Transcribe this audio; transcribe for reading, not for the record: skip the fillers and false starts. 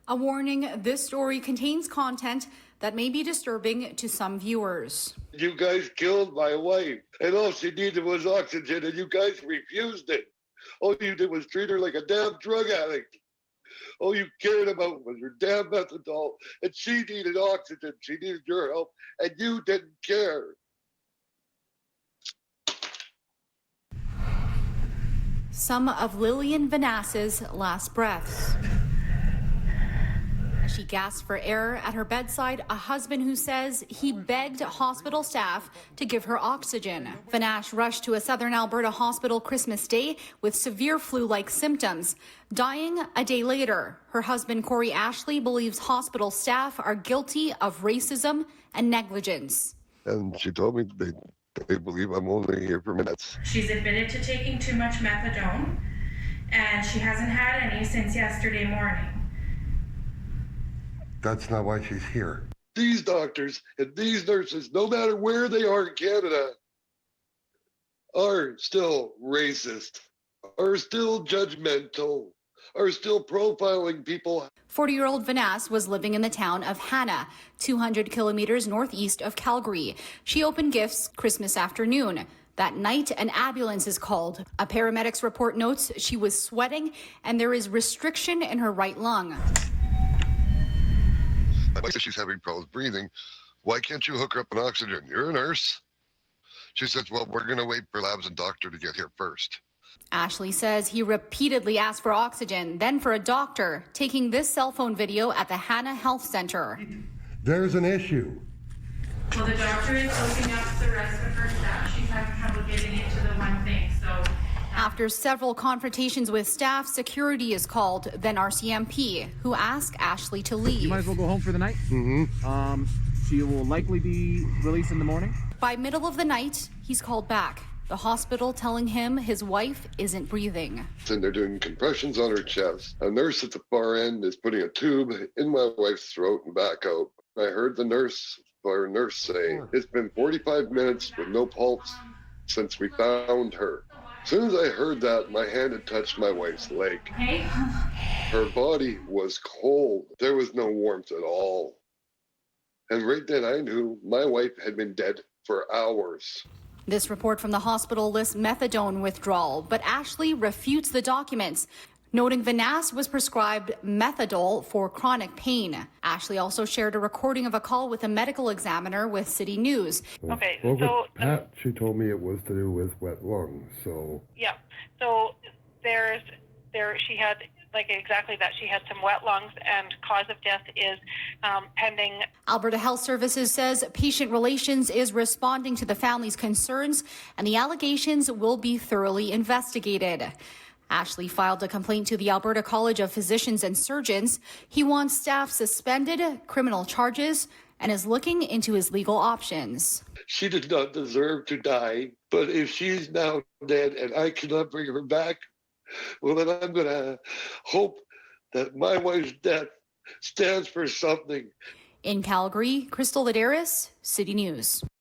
A warning, this story contains content that may be disturbing to some viewers. You guys killed my wife, and all she needed was oxygen, and you guys refused it. All you did was treat her like a damn drug addict. All you cared about was your damn methadone, and she needed oxygen. She needed your help, and you didn't care. Some of Lillian Vanasse's last breaths. As she gasps for air at her bedside, a husband who says he begged hospital staff to give her oxygen. Vanasse rushed to a southern Alberta hospital Christmas Day with severe flu-like symptoms, dying a day later. Her husband, Corey Ashley, believes hospital staff are guilty of racism and negligence. And she told me they believe I'm only here for minutes. She's admitted to taking too much methadone, and she hasn't had any since yesterday morning. That's not why she's here. These doctors and these nurses, no matter where they are in Canada, are still racist, are still judgmental, are still profiling people. 40-year-old Vanasse was living in the town of Hanna, 200 kilometers northeast of Calgary. She opened gifts Christmas afternoon. That night, an ambulance is called. A paramedic's report notes she was sweating and there is restriction in her right lung. My wife says she's having problems breathing. Why can't you hook her up an oxygen? You're a nurse. She says, well, we're going to wait for labs and doctor to get here first. Ashley says he repeatedly asked for oxygen, then for a doctor, taking this cell phone video at the Hanna Health Center. There's an issue. Well, the doctor is looking up the rest of her staff. She's having trouble getting into the one thing, so... After several confrontations with staff, security is called, then RCMP, who ask Ashley to leave. You might as well go home for the night. Mm-hmm. She will likely be released in the morning. By middle of the night, he's called back. The hospital telling him his wife isn't breathing. And they're doing compressions on her chest. A nurse at the far end is putting a tube in my wife's throat and back out. I heard the nurse say, it's been 45 minutes with no pulse since we found her. As soon as I heard that, my hand had touched my wife's leg. Hey. Her body was cold. There was no warmth at all. And right then I knew my wife had been dead for hours. This report from the hospital lists methadone withdrawal, but Ashley refutes the documents, noting Vanasse was prescribed methadol for chronic pain. Ashley also shared a recording of a call with a medical examiner with City News. Okay, Well, so Pat, she told me it was to do with wet lungs, so... yeah, so she had, like, exactly that. She had some wet lungs, and cause of death is pending. Alberta Health Services says Patient Relations is responding to the family's concerns, and the allegations will be thoroughly investigated. Ashley filed a complaint to the Alberta College of Physicians and Surgeons. He wants staff suspended, criminal charges, and is looking into his legal options. She did not deserve to die, but if she's now dead and I cannot bring her back, well, then I'm going to hope that my wife's death stands for something. In Calgary, Crystal Ladaris, City News.